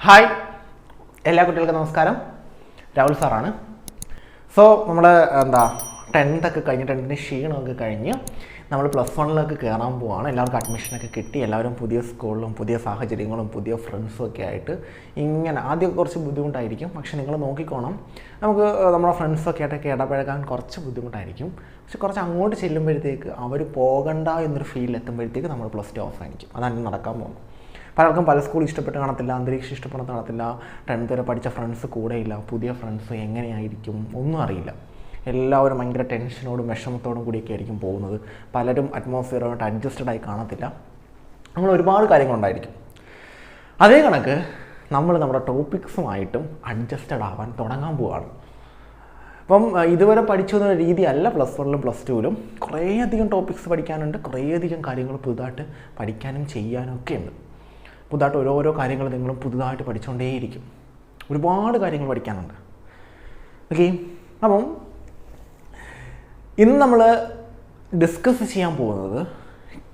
Hi എല്ലാ കുട്ടികൾക്കും നമസ്കാരം. രാഹുൽ സാറാണ്. സോ നമ്മൾ ടെൻത്തൊക്കെ കഴിഞ്ഞ് ടെൻത്തിൻ്റെ ക്ഷീണമൊക്കെ കഴിഞ്ഞ് നമ്മൾ +1 കയറാൻ പോവുകയാണ്. എല്ലാവർക്കും അഡ്മിഷനൊക്കെ കിട്ടി. എല്ലാവരും പുതിയ സ്കൂളിലും പുതിയ സാഹചര്യങ്ങളും പുതിയ ഫ്രണ്ട്സും ഒക്കെ ആയിട്ട് ഇങ്ങനെ ആദ്യമൊക്കെ കുറച്ച് ബുദ്ധിമുട്ടായിരിക്കും. പക്ഷേ നിങ്ങൾ നോക്കിക്കോണം, നമുക്ക് നമ്മുടെ ഫ്രണ്ട്സൊക്കെ ആയിട്ടൊക്കെ ഇടപഴകാൻ കുറച്ച് ബുദ്ധിമുട്ടായിരിക്കും. പക്ഷെ കുറച്ച് അങ്ങോട്ട് ചെല്ലുമ്പോഴത്തേക്ക് അവർ പോകണ്ട എന്നൊരു ഫീൽ എത്തുമ്പോഴത്തേക്ക് നമ്മൾ +2 അവസാനിക്കും. അതാണ് നടക്കാൻ പോകുന്നത്. പലർക്കും പല സ്കൂൾ ഇഷ്ടപ്പെട്ട് കാണത്തില്ല, അന്തരീക്ഷം ഇഷ്ടപ്പെട്ട് കാണത്തില്ല, 10th വരെ പഠിച്ച ഫ്രണ്ട്സ് കൂടെയില്ല, പുതിയ ഫ്രണ്ട്സ് എങ്ങനെയായിരിക്കും ഒന്നും അറിയില്ല. എല്ലാവരും ഭയങ്കര ടെൻഷനോടും വിഷമത്തോടും കൂടിയൊക്കെ ആയിരിക്കും പോകുന്നത്. പലരും അറ്റ്മോസ്ഫിയറുമായിട്ട് അഡ്ജസ്റ്റഡായി കാണത്തില്ല. അങ്ങനെ ഒരുപാട് കാര്യങ്ങളുണ്ടായിരിക്കും. അതേ കണക്ക് നമ്മൾ നമ്മുടെ ടോപ്പിക്സുമായിട്ടും അഡ്ജസ്റ്റഡ് ആവാൻ തുടങ്ങാൻ പോവുകയാണ്. അപ്പം ഇതുവരെ പഠിച്ചു വന്ന രീതിയല്ല +1 +2 കുറേയധികം ടോപ്പിക്സ് പഠിക്കാനുണ്ട്. കുറേയധികം കാര്യങ്ങൾ പുതുതായിട്ട് പഠിക്കാനും ചെയ്യാനും ഒക്കെ ഉണ്ട്. പുതുതായിട്ട് ഓരോരോ കാര്യങ്ങൾ നിങ്ങളും പുതുതായിട്ട് പഠിച്ചുകൊണ്ടേയിരിക്കും. ഒരുപാട് കാര്യങ്ങൾ പഠിക്കാനുണ്ട്. ഓക്കെ, അപ്പം ഇന്ന് നമ്മൾ ഡിസ്കസ് ചെയ്യാൻ പോകുന്നത്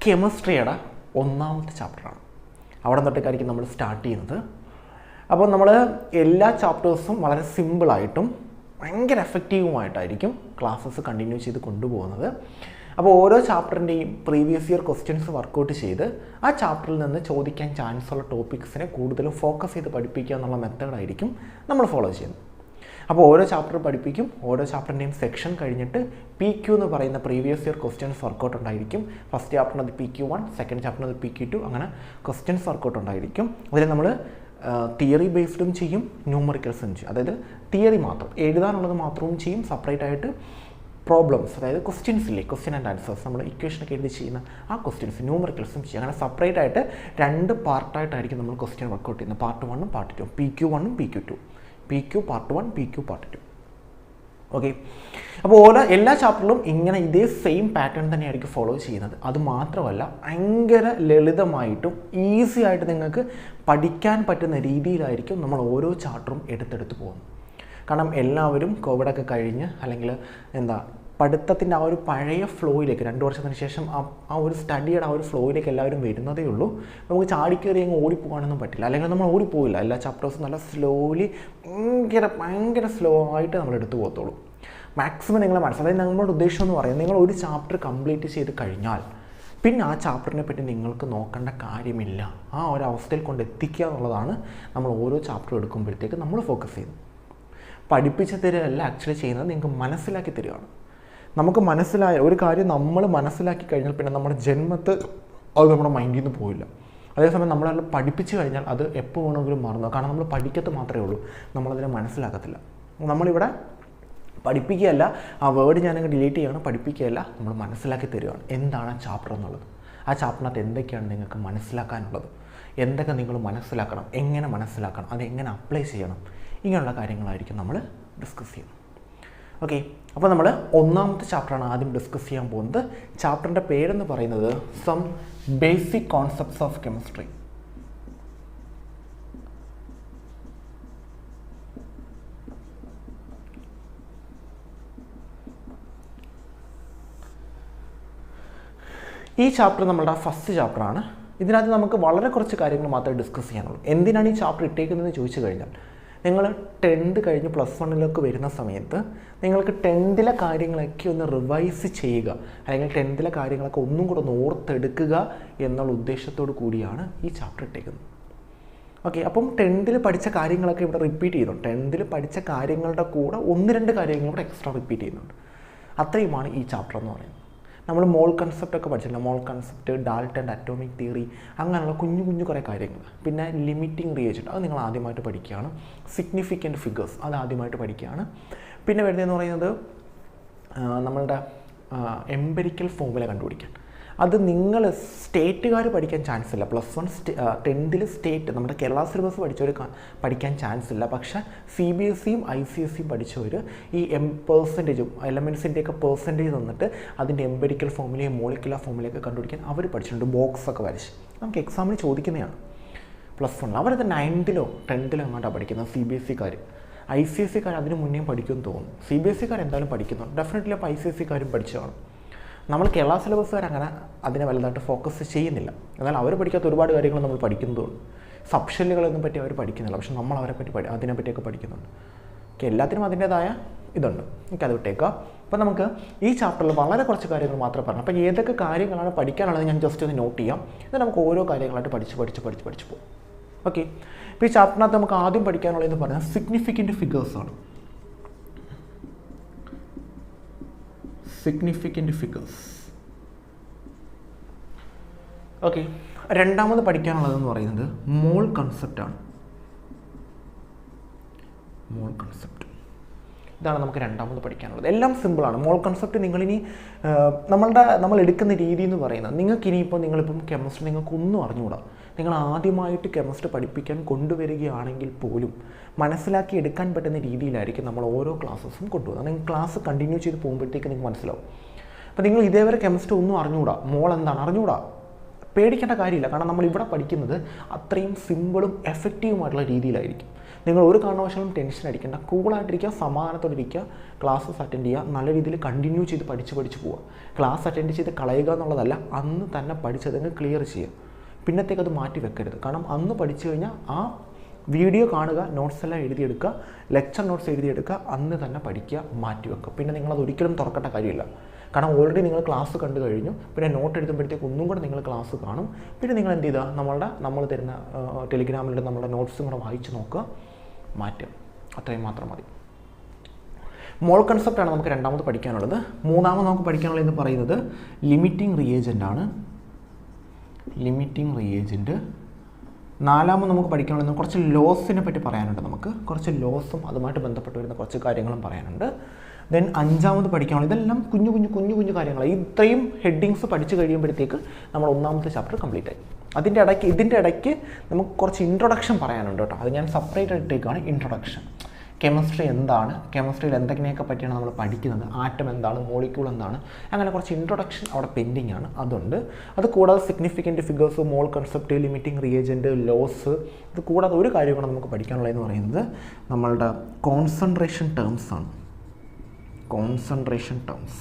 കെമിസ്ട്രിയുടെ 1ാമത്തെ ചാപ്റ്ററാണ്. അവിടെ തൊട്ടേക്കായിരിക്കും നമ്മൾ സ്റ്റാർട്ട് ചെയ്യുന്നത്. അപ്പോൾ നമ്മൾ എല്ലാ ചാപ്റ്റേഴ്സും വളരെ സിമ്പിളായിട്ടും ഭയങ്കര എഫക്റ്റീവുമായിട്ടായിരിക്കും ക്ലാസ്സസ് കണ്ടിന്യൂ ചെയ്ത് കൊണ്ടുപോകുന്നത്. അപ്പോൾ ഓരോ ചാപ്റ്ററിൻ്റെയും പ്രീവിയസ് ഇയർ ക്വസ്റ്റ്യൻസ് വർക്കൗട്ട് ചെയ്ത് ആ ചാപ്റ്ററിൽ നിന്ന് ചോദിക്കാൻ ചാൻസ് ഉള്ള ടോപ്പിക്സിനെ കൂടുതലും ഫോക്കസ് ചെയ്ത് പഠിപ്പിക്കുക എന്നുള്ള മെത്തേഡായിരിക്കും നമ്മൾ ഫോളോ ചെയ്യുന്നത്. അപ്പോൾ ഓരോ ചാപ്റ്റർ പഠിപ്പിക്കും. ഓരോ ചാപ്റ്ററിൻ്റെയും സെക്ഷൻ കഴിഞ്ഞിട്ട് PQ എന്ന് പറയുന്ന പ്രീവിയസ് ഇയർ ക്വസ്റ്റ്യൻസ് വർക്കൗട്ട് ഉണ്ടായിരിക്കും. ഫസ്റ്റ് ചാപ്റ്ററിന് അത് PQ1, സെക്കൻഡ് ചാപ്റ്ററിന് അത് PQ2, അങ്ങനെ ക്വസ്റ്റ്യൻസ് വർക്കൗട്ട് ഉണ്ടായിരിക്കും. അതിൽ നമ്മൾ തിയറി ബേസ്ഡും ചെയ്യും, ന്യൂമറിക്കൽസും ചെയ്യും. അതായത് തിയറി മാത്രം എഴുതാനുള്ളത് മാത്രവും ചെയ്യും. സെപ്പറേറ്റ് ആയിട്ട് പ്രോബ്ലംസ്, അതായത് ക്വസ്റ്റ്യൻസ് ഇല്ലേ, ക്വസ്റ്റ്യൻ ആൻഡ് ആൻസേഴ്സ്, നമ്മൾ ഇക്വേഷനൊക്കെ എഴുതി ചെയ്യുന്ന ആ ക്വസ്റ്റ്യൻസ് ന്യൂമറിക്കൽസും ചെയ്യും. അങ്ങനെ സെപ്പറേറ്റ് ആയിട്ട് 2 പാർട്ടായിട്ടായിരിക്കും നമ്മൾ ക്വസ്റ്റ്യൻ വർക്കൗട്ട് ചെയ്യുന്നത്. പാർട്ട് 1ഉം പാർട്ട് 2, PQ1ഉം PQ2, PQ part 1, PQ part 2. Okay, അപ്പോൾ എല്ലാ ചാപ്റ്ററിലും ഇങ്ങനെ ഇതേ സെയിം പാറ്റേൺ തന്നെയായിരിക്കും ഫോളോ ചെയ്യുന്നത്. അതുമാത്രമല്ല ഭയങ്കര ലളിതമായിട്ടും ഈസി ആയിട്ട് നിങ്ങൾക്ക് പഠിക്കാൻ പറ്റുന്ന രീതിയിലായിരിക്കും നമ്മൾ ഓരോ ചാപ്റ്ററും എടുത്തെടുത്ത് പോകുന്നത്. കാരണം എല്ലാവരും കോവിഡൊക്കെ കഴിഞ്ഞ് അല്ലെങ്കിൽ പഠിത്തത്തിൻ്റെ ആ ഒരു പഴയ ഫ്ലോയിലേക്ക് 2 വർഷത്തിന് ശേഷം ആ ഒരു സ്റ്റഡിയുടെ ആ ഒരു ഫ്ലോയിലേക്ക് എല്ലാവരും വരുന്നതേ ഉള്ളൂ. നമുക്ക് ചാടിക്കയറി അങ്ങ് ഓടിപ്പോകാനൊന്നും പറ്റില്ല, അല്ലെങ്കിൽ നമ്മൾ ഓടിപ്പോയില്ല. എല്ലാ ചാപ്റ്റേഴ്സും നല്ല സ്ലോലി ഭയങ്കര സ്ലോ ആയിട്ട് നമ്മൾ എടുത്തു പോകത്തുള്ളൂ. മാക്സിമം നിങ്ങളെ അതായത് നമ്മളുടെ ഉദ്ദേശം എന്ന് പറയുന്നത്, നിങ്ങൾ ഒരു ചാപ്റ്റർ കംപ്ലീറ്റ് ചെയ്ത് കഴിഞ്ഞാൽ പിന്നെ ആ ചാപ്റ്ററിനെ പറ്റി നിങ്ങൾക്ക് നോക്കേണ്ട കാര്യമില്ല. ആ ഒരു അവസ്ഥയിൽ കൊണ്ട് എത്തിക്കുക എന്നുള്ളതാണ് നമ്മൾ ഓരോ ചാപ്റ്റർ എടുക്കുമ്പോഴത്തേക്ക് നമ്മൾ ഫോക്കസ് ചെയ്യുന്നത്. പഠിപ്പിച്ച് തരികയല്ല ആക്ച്വലി ചെയ്യുന്നത്, നിങ്ങൾക്ക് മനസ്സിലാക്കി തരികയാണ്. നമുക്ക് മനസ്സിലായ ഒരു കാര്യം നമ്മൾ മനസ്സിലാക്കി കഴിഞ്ഞാൽ പിന്നെ നമ്മുടെ ജന്മത്ത് അത് നമ്മുടെ മൈൻഡിൽ നിന്ന് പോയില്ല. അതേസമയം നമ്മളത് പഠിപ്പിച്ച് കഴിഞ്ഞാൽ അത് എപ്പോൾ വേണമെങ്കിലും മറന്നു. കാരണം നമ്മൾ പഠിക്കത്ത് മാത്രമേ ഉള്ളൂ, നമ്മളതിനെ മനസ്സിലാക്കത്തില്ല. നമ്മളിവിടെ പഠിപ്പിക്കുകയല്ല, ആ വേർഡ് ഞാനങ്ങ് ഡിലീറ്റ് ചെയ്യുകയാണ്. പഠിപ്പിക്കുകയല്ല, നമ്മൾ മനസ്സിലാക്കി തരികയാണ് എന്താണ് ആ ചാപ്റ്റർ എന്നുള്ളത്. ആ ചാപ്റ്ററിനകത്ത് എന്തൊക്കെയാണ് നിങ്ങൾക്ക് മനസ്സിലാക്കാനുള്ളത്, എന്തൊക്കെ നിങ്ങൾ മനസ്സിലാക്കണം, എങ്ങനെ മനസ്സിലാക്കണം, അതെങ്ങനെ അപ്ലൈ ചെയ്യണം, ഇങ്ങനെയുള്ള കാര്യങ്ങളായിരിക്കും നമ്മൾ ഡിസ്കസ് ചെയ്യുന്നത്. ഓക്കെ, അപ്പോൾ നമ്മൾ 1ാമത്തെ ചാപ്റ്ററാണ് ആദ്യം ഡിസ്കസ് ചെയ്യാൻ പോകുന്നത്. ചാപ്റ്ററിൻ്റെ പേരെന്ന് പറയുന്നത് some basic concepts of chemistry. ഈ ചാപ്റ്റർ നമ്മളുടെ ഫസ്റ്റ് ചാപ്റ്ററാണ്. ഇതിനകത്ത് നമുക്ക് വളരെ കുറച്ച് കാര്യങ്ങൾ മാത്രമേ ഡിസ്കസ് ചെയ്യാനുള്ളൂ. എന്തിനാണ് ഈ ചാപ്റ്റർ ഇട്ടേക്കുന്നതെന്ന് ചോദിച്ചു കഴിഞ്ഞാൽ, നിങ്ങൾ 10th കഴിഞ്ഞ് +1 വരുന്ന സമയത്ത് നിങ്ങൾക്ക് 10th കാര്യങ്ങളൊക്കെ ഒന്ന് റിവൈസ് ചെയ്യുക, അല്ലെങ്കിൽ 10th കാര്യങ്ങളൊക്കെ ഒന്നും കൂടെ ഒന്ന് ഓർത്തെടുക്കുക എന്നുള്ള ഉദ്ദേശത്തോടു കൂടിയാണ് ഈ ചാപ്റ്റർ ഇട്ടേക്കുന്നത്. ഓക്കെ, അപ്പം 10th പഠിച്ച കാര്യങ്ങളൊക്കെ ഇവിടെ റിപ്പീറ്റ് ചെയ്യുന്നുണ്ട്. 10th പഠിച്ച കാര്യങ്ങളുടെ കൂടെ 1-2 കാര്യങ്ങൾ കൂടെ എക്സ്ട്രാ റിപ്പീറ്റ് ചെയ്യുന്നുണ്ട്. അത്രയുമാണ് ഈ ചാപ്റ്റർ എന്ന് പറയുന്നത്. നമ്മൾ മോൾ കൺസെപ്റ്റൊക്കെ പഠിച്ചില്ല, മോൾ കൺസെപ്റ്റ്, ഡാൽട്ടൻ്റെ അറ്റോമിക് തിയറി, അങ്ങനെയുള്ള കുഞ്ഞു കുറേ കാര്യങ്ങൾ. പിന്നെ ലിമിറ്റിംഗ് റിയേജൻറ്റ്, അത് നിങ്ങൾ ആദ്യമായിട്ട് പഠിക്കുകയാണ്. സിഗ്നിഫിക്കൻറ്റ് ഫിഗേഴ്സ്, അത് ആദ്യമായിട്ട് പഠിക്കുകയാണ്. പിന്നെ വരുന്നതെന്ന് പറയുന്നത് നമ്മളുടെ എംപെരിക്കൽ ഫോർമുല കണ്ടുപിടിക്കാൻ. അത് നിങ്ങൾ സ്റ്റേറ്റുകാർ പഠിക്കാൻ ചാൻസ് ഇല്ല. +1 10th സ്റ്റേറ്റ് നമ്മുടെ കേരള സിലബസ് പഠിച്ചവർ പഠിക്കാൻ ചാൻസ് ഇല്ല. പക്ഷേ CBSEയും ICSEയും പഠിച്ചവർ ഈ പെർസെൻറ്റേജും എലമെൻസിൻ്റെയൊക്കെ പെർസെൻറ്റേജ് തന്നിട്ട് അതിൻ്റെ എംപെരിക്കൽ ഫോർമുലയും മോളിക്കുലർ ഫോർമുലയൊക്കെ കണ്ടുപിടിക്കാൻ അവർ പഠിച്ചിട്ടുണ്ട്. ബോക്സൊക്കെ വരച്ച് നമുക്ക് എക്സാമിന് ചോദിക്കുന്നതാണ്. +1 അവരത് 9th 10th അങ്ങോട്ടാണ് പഠിക്കുന്നത്. CBSEക്കാർ ICSEക്കാർ അതിന് മുന്നേ പഠിക്കുമെന്ന് തോന്നുന്നു. CBSEക്കാർ എന്തായാലും പഠിക്കുന്നുണ്ട്. ഡെഫിനറ്റ്ലി അപ്പോൾ ICSEക്കാരും പഠിച്ചതാണ്. നമ്മൾ കേരള സിലബസുകാർ അങ്ങനെ അതിനെ വലുതായിട്ട് ഫോക്കസ് ചെയ്യുന്നില്ല. എന്നാൽ അവർ പഠിക്കാത്ത ഒരുപാട് കാര്യങ്ങൾ നമ്മൾ പഠിക്കുന്നതുകൊണ്ട് സബ്ഷെല്ലുകളൊന്നും പറ്റി അവർ പഠിക്കുന്നില്ല, പക്ഷെ നമ്മൾ അവരെ പറ്റി അതിനെപ്പറ്റിയൊക്കെ പഠിക്കുന്നുണ്ട്. ഓക്കെ, എല്ലാത്തിനും അതിൻ്റേതായ ഇതുണ്ട്. എനിക്ക് അത് വിട്ടേക്കാം. അപ്പോൾ നമുക്ക് ഈ ചാപ്റ്ററിൽ വളരെ കുറച്ച് കാര്യങ്ങൾ മാത്രമേ പറഞ്ഞു. അപ്പോൾ ഏതൊക്കെ കാര്യങ്ങളാണ് പഠിക്കാനുള്ളത് ഞാൻ ജസ്റ്റ് ഒന്ന് നോട്ട് ചെയ്യാം. ഇത് നമുക്ക് ഓരോ കാര്യങ്ങളായിട്ട് പഠിച്ച് പോകും. ഓക്കെ, ഇപ്പോൾ ഈ ചാപ്റ്ററിനകത്ത് നമുക്ക് ആദ്യം പഠിക്കാനുള്ളതെന്ന് പറഞ്ഞാൽ സിഗ്നിഫിക്കൻറ്റ് ഫിഗേഴ്സാണ്. Significant figures. ഓക്കെ, രണ്ടാമത് പഠിക്കാനുള്ളതെന്ന് പറയുന്നത് മോൾ കൺസെപ്റ്റാണ്. മോൾ കൺസെപ്റ്റ് ഇതാണ് നമുക്ക് രണ്ടാമത് പഠിക്കാനുള്ളത്. എല്ലാം സിമ്പിളാണ്. മോൾ കൺസെപ്റ്റ് നിങ്ങളിനി നമ്മൾ എടുക്കുന്ന രീതി എന്ന് പറയുന്നത്, നിങ്ങളിപ്പം കെമിസ്ട്രി നിങ്ങൾക്കൊന്നും അറിഞ്ഞുകൂടാ, നിങ്ങൾ ആദ്യമായിട്ട് കെമിസ്ട്രി പഠിപ്പിക്കാൻ കൊണ്ടുവരികയാണെങ്കിൽ പോലും മനസ്സിലാക്കി എടുക്കാൻ പറ്റുന്ന രീതിയിലായിരിക്കും നമ്മൾ ഓരോ ക്ലാസ്സസും കൊണ്ടുപോകുന്നത്. നിങ്ങൾ ക്ലാസ് കണ്ടിന്യൂ ചെയ്ത് പോകുമ്പോഴത്തേക്ക് നിങ്ങൾക്ക് മനസ്സിലാവും. അപ്പോൾ നിങ്ങൾ ഇതേവരെ കെമിസ്ട്രി ഒന്നും അറിഞ്ഞുകൂടാ, മോൾ എന്താണ് അറിഞ്ഞുകൂടാ, പേടിക്കേണ്ട കാര്യമില്ല. കാരണം നമ്മൾ ഇവിടെ പഠിക്കുന്നത് അത്രയും സിമ്പിളും എഫക്റ്റീവുമായിട്ടുള്ള രീതിയിലായിരിക്കും. നിങ്ങൾ ഒരു കാരണവശാലും ടെൻഷൻ അടിക്കേണ്ട, കൂളായിട്ടിരിക്കുക, സമാധാനത്തോടെ ഇരിക്കുക, ക്ലാസ്സസ് അറ്റൻഡ് ചെയ്യുക, നല്ല രീതിയിൽ കണ്ടിന്യൂ ചെയ്ത് പഠിച്ച് പോവുക. ക്ലാസ് അറ്റൻഡ് ചെയ്ത് കളയുക എന്നുള്ളതല്ല, അന്ന് തന്നെ പഠിച്ചതങ്ങ് ക്ലിയർ ചെയ്യുക. പിന്നത്തേക്ക് അത് മാറ്റി വെക്കരുത്. കാരണം അന്ന് പഠിച്ചു കഴിഞ്ഞാൽ ആ വീഡിയോ കാണുക, നോട്ട്സ് എല്ലാം എഴുതിയെടുക്കുക, ലെക്ചർ നോട്ട്സ് എഴുതിയെടുക്കുക, അന്ന് തന്നെ പഠിക്കുക, മാറ്റി വെക്കുക. പിന്നെ നിങ്ങളത് ഒരിക്കലും തുറക്കേണ്ട കാര്യമില്ല. കാരണം ഓൾറെഡി നിങ്ങൾ ക്ലാസ് കണ്ടു കഴിഞ്ഞു. പിന്നെ നോട്ട് എഴുതുമ്പോഴത്തേക്ക് ഒന്നും കൂടെ നിങ്ങൾ ക്ലാസ് കാണും. പിന്നെ നിങ്ങൾ എന്ത് ചെയ്താൽ നമ്മൾ തരുന്ന ടെലിഗ്രാമിലുള്ള നമ്മുടെ നോട്ട്സും കൂടെ വായിച്ച് നോക്കുക, മാറ്റുക. അത്രയും മാത്രം മതി. മോൾ കൺസെപ്റ്റാണ് നമുക്ക് രണ്ടാമത് പഠിക്കാനുള്ളത്. മൂന്നാമത് നമുക്ക് പഠിക്കാനുള്ളത് എന്ന് പറയുന്നത് ലിമിറ്റിംഗ് റിയേജൻ്റ് ആണ്. Limiting reagent. നാലാമത് നമുക്ക് പഠിക്കാനുള്ളത് കുറച്ച് ലോസിനെ പറ്റി പറയാനുണ്ട്. നമുക്ക് കുറച്ച് ലോസും അതുമായിട്ട് ബന്ധപ്പെട്ട് വരുന്ന കുറച്ച് കാര്യങ്ങളും പറയാനുണ്ട്. ദെൻ അഞ്ചാമത് പഠിക്കാനുള്ളത് ഇതെല്ലാം കുഞ്ഞു കാര്യങ്ങൾ. ഇത്രയും ഹെഡിങ്സ് പഠിച്ചു കഴിയുമ്പോഴത്തേക്ക് നമ്മൾ ഒന്നാമത്തെ ചാപ്റ്റർ കംപ്ലീറ്റ് ആയി. ഇതിൻ്റെ ഇടയ്ക്ക് നമുക്ക് കുറച്ച് ഇൻട്രൊഡക്ഷൻ പറയാനുണ്ട് കേട്ടോ. അത് ഞാൻ സെപ്പറേറ്റ് ആയിട്ടേക്കാണ്. ഇൻട്രൊഡക്ഷൻ, കെമിസ്ട്രി എന്താണ്, കെമിസ്ട്രിയിൽ എന്തൊക്കെയൊക്കെ പറ്റിയാണ് നമ്മൾ പഠിക്കുന്നത്, ആറ്റം എന്താണ്, മോളിക്യൂൾ എന്താണ്, അങ്ങനെ കുറച്ച് ഇൻട്രൊഡക്ഷൻ അവിടെ പെൻഡിങ് ആണ്, അതുണ്ട്. അത് കൂടാതെ significant figures, mole concept, limiting reagent, laws, ഇത് കൂടാതെ ഒരു കാര്യം കൂടെ നമുക്ക് പഠിക്കാനുള്ളതെന്ന് പറയുന്നത് നമ്മളുടെ കോൺസെൻട്രേഷൻ ടേംസ് ആണ്. കോൺസെൻട്രേഷൻ ടേംസ്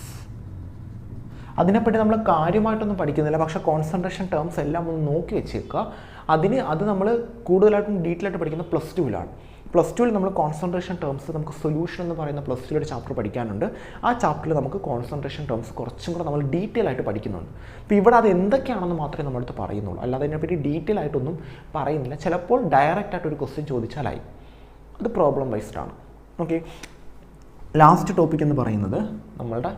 അതിനെപ്പറ്റി നമ്മൾ കാര്യമായിട്ടൊന്നും പഠിക്കുന്നില്ല, പക്ഷേ കോൺസെൻട്രേഷൻ ടേംസ് എല്ലാം ഒന്ന് നോക്കി വെച്ചേക്കുക. അത് നമ്മൾ കൂടുതലായിട്ടും ഡീറ്റെയിൽ ആയിട്ട് പഠിക്കുന്നത് പ്ലസ് ടുവിലാണ്. പ്ലസ് ടുവിൽ നമ്മൾ കോൺസെൻട്രേഷൻ ടേംസ്, നമുക്ക് സൊല്യൂഷൻ എന്ന് പറയുന്ന പ്ലസ് ടുവിലൊരു ചാപ്റ്റർ പഠിക്കാനുണ്ട്. ആ ചാപ്റ്ററിൽ നമുക്ക് കോൺസെൻട്രേഷൻ ടേംസ് കുറച്ചും കൂടെ നമ്മൾ ഡീറ്റെയിൽ ആയിട്ട് പഠിക്കുന്നുണ്ട്. അപ്പോൾ ഇവിടെ അത് എന്തൊക്കെയാണെന്ന് മാത്രമേ നമ്മളടുത്ത് പറയുന്നുള്ളൂ, അല്ലാതെ അതിനെപ്പറ്റി ഡീറ്റെയിൽ ആയിട്ടൊന്നും പറയുന്നില്ല. ചിലപ്പോൾ ഡയറക്റ്റ് ആയിട്ട് ഒരു ക്വസ്റ്റ്യൻ ചോദിച്ചാലായി, അത് പ്രോബ്ലം വൈസ്ഡ് ആണ്. ഓക്കെ, ലാസ്റ്റ് ടോപ്പിക് എന്ന് പറയുന്നത് നമ്മളുടെ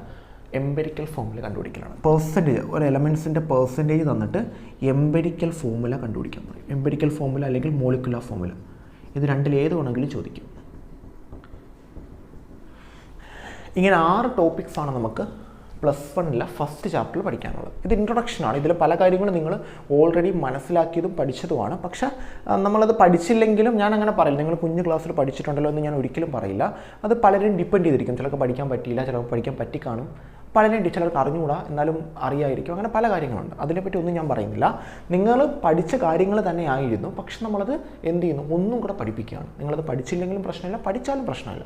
എംപെരിക്കൽ ഫോർമുല കണ്ടുപിടിക്കലാണ്. പെർസെൻറ്റേജ്, ഒരു എലമെൻറ്റ്സിൻ്റെ പെർസെൻറ്റേജ് തന്നിട്ട് എംപെരിക്കൽ ഫോർമുല കണ്ടുപിടിക്കാൻ പറയും. എംപെരിക്കൽ ഫോർമുല അല്ലെങ്കിൽ മോളിക്കുലർ ഫോർമുല, ഇത് രണ്ടിൽ ഏത് വേണമെങ്കിലും ചോദിക്കും. ഇങ്ങനെ 6 ടോപ്പിക്സാണ് നമുക്ക് പ്ലസ് 1 ഫസ്റ്റ് ചാപ്റ്ററിൽ പഠിക്കാനുള്ളത്. ഇത് ഇൻട്രൊഡക്ഷനാണ്. ഇതിൽ പല കാര്യങ്ങളും നിങ്ങൾ ഓൾറെഡി മനസ്സിലാക്കിയതും പഠിച്ചതുമാണ്. പക്ഷേ നമ്മളത് പഠിച്ചില്ലെങ്കിലും ഞാൻ അങ്ങനെ പറയില്ല, നിങ്ങൾ കുഞ്ഞു ക്ലാസ്സിൽ പഠിച്ചിട്ടുണ്ടല്ലോ എന്ന് ഞാൻ ഒരിക്കലും പറയില്ല. അത് പലരും ഡിപ്പെൻഡ് ചെയ്തിരിക്കും. ചിലർക്ക് പഠിക്കാൻ പറ്റിയില്ല, ചിലർക്ക് പഠിക്കാൻ പറ്റിക്കാണും, പലരും ചിലർക്ക് അറിഞ്ഞുകൂടാ, എന്നാലും അറിയായിരിക്കും. അങ്ങനെ പല കാര്യങ്ങളുണ്ട്. അതിനെപ്പറ്റി ഒന്നും ഞാൻ പറയുന്നില്ല. നിങ്ങൾ പഠിച്ച കാര്യങ്ങൾ തന്നെ ആയിരുന്നു, പക്ഷെ നമ്മളത് എന്ത് ചെയ്യുന്നു, ഒന്നും കൂടെ പഠിപ്പിക്കുകയാണ്. നിങ്ങളത് പഠിച്ചില്ലെങ്കിലും പ്രശ്നമില്ല, പഠിച്ചാലും പ്രശ്നമില്ല.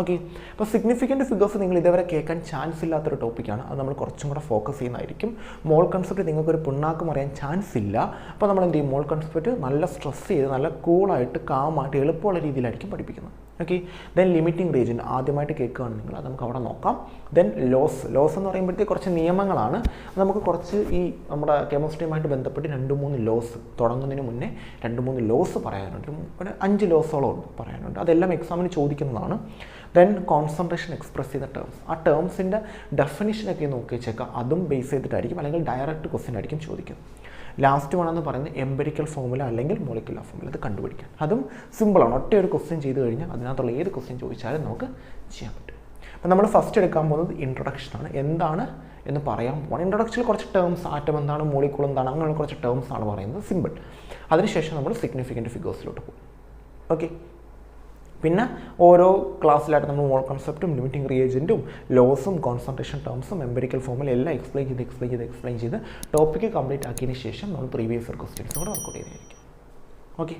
ഓക്കെ, അപ്പോൾ സിഗ്നിഫിക്കൻറ്റ് ഫിഗേഴ്സ് നിങ്ങൾ ഇതേവരെ കേൾക്കാൻ ചാൻസ് ഇല്ലാത്തൊരു ടോപ്പിക്കാണ്. അത് നമ്മൾ കുറച്ചും കൂടെ ഫോക്കസ് ചെയ്യുന്നതായിരിക്കും. മോൾ കൺസെപ്റ്റ് നിങ്ങൾക്കൊരു പിണ്ണാക്കും അറിയാൻ ചാൻസ് ഇല്ല. അപ്പോൾ നമ്മൾ എന്ത് ചെയ്യും, മോൾ കൺസെപ്റ്റ് നല്ല സ്ട്രെസ് ചെയ്ത് നല്ല കൂളായിട്ട് കാമായിട്ട് എളുപ്പമുള്ള രീതിയിലായിരിക്കും പഠിപ്പിക്കുന്നത്. ഓക്കെ, ദെൻ ലിമിറ്റിംഗ് റീജിയൻ ആദ്യമായിട്ട് കേൾക്കുകയാണ് നിങ്ങൾ, അത് നമുക്ക് അവിടെ നോക്കാം. ദെൻ ലോസ് എന്ന് പറയുമ്പോഴത്തേക്ക് കുറച്ച് നിയമങ്ങളാണ്. നമുക്ക് കുറച്ച് ഈ നമ്മുടെ കെമിസ്ട്രിയുമായിട്ട് ബന്ധപ്പെട്ട് 2-3 ലോസ് തുടങ്ങുന്നതിന് മുന്നേ 2-3 ലോസ് പറയാനുണ്ട്. ഒരു 5 ലോസോളം ഉണ്ട് പറയാനുണ്ട്. അതെല്ലാം എക്സാമിന് ചോദിക്കുന്നതാണ്. ദെൻ കോൺസെൻട്രേഷൻ എക്സ്പ്രസ് ചെയ്ത ടേംസ്, ആ ടേംസിൻ്റെ ഡെഫിനിഷനൊക്കെ നോക്കി വെച്ചേക്കാം. അതും ബേസ് ചെയ്തിട്ടായിരിക്കും, അല്ലെങ്കിൽ ഡയറക്റ്റ് ക്വസ്റ്റ്യൻ ആയിരിക്കും ചോദിക്കുന്നത്. ലാസ്റ്റ് വേണമെന്ന് പറയുന്നത് എംപെരിക്കൽ ഫോർമുല അല്ലെങ്കിൽ മോളിക്കുലർ ഫോർമുല, അത് കണ്ടുപിടിക്കാം. അതും സിമ്പിളാണ്. ഒറ്റ ഒരു ക്വസ്റ്റ്യൻ ചെയ്ത് കഴിഞ്ഞാൽ അതിനകത്തുള്ള ഏത് ക്വസ്റ്റ്യൻ ചോദിച്ചാലും നമുക്ക് ചെയ്യാൻ പറ്റും. അപ്പോൾ നമ്മൾ ഫസ്റ്റ് എടുക്കാൻ പോകുന്നത് ഇൻട്രൊഡക്ഷനാണ്. എന്താണ് എന്ന് പറയാൻ പോകണം. ഇൻട്രൊഡക്ഷനിൽ കുറച്ച് ടേംസ്, ആറ്റം എന്താണ്, മോളിക്യൂൾ എന്താണ്, അങ്ങനെയുള്ള കുറച്ച് ടേംസ് ആണ് പറയുന്നത്, സിമ്പിൾ. അതിനുശേഷം നമ്മൾ സിഗ്നിഫിക്കൻറ്റ് ഫിഗേഴ്സിലോട്ട് പോകും. ഓക്കെ, പിന്നെ ഓരോ ക്ലാസ്സിലായിട്ട് നമ്മൾ മോൾ കൺസെപ്റ്റും ലിമിറ്റിംഗ് റിയേജൻറ്റും ലോസും കോൺസെൻട്രേഷൻ ടേംസും എംപെരിക്കൽ ഫോർമുല എല്ലാം എക്സ്പ്ലെയിൻ ചെയ്ത് ടോപ്പിക്ക് കംപ്ലീറ്റ് ആക്കിയതിന് ശേഷം നമ്മൾ പ്രീവിയസ് ഇയർ ക്വസ്റ്റ്യൻസും കൂടെ വർക്കൗട്ട് ചെയ്തായിരിക്കും. ഓക്കെ.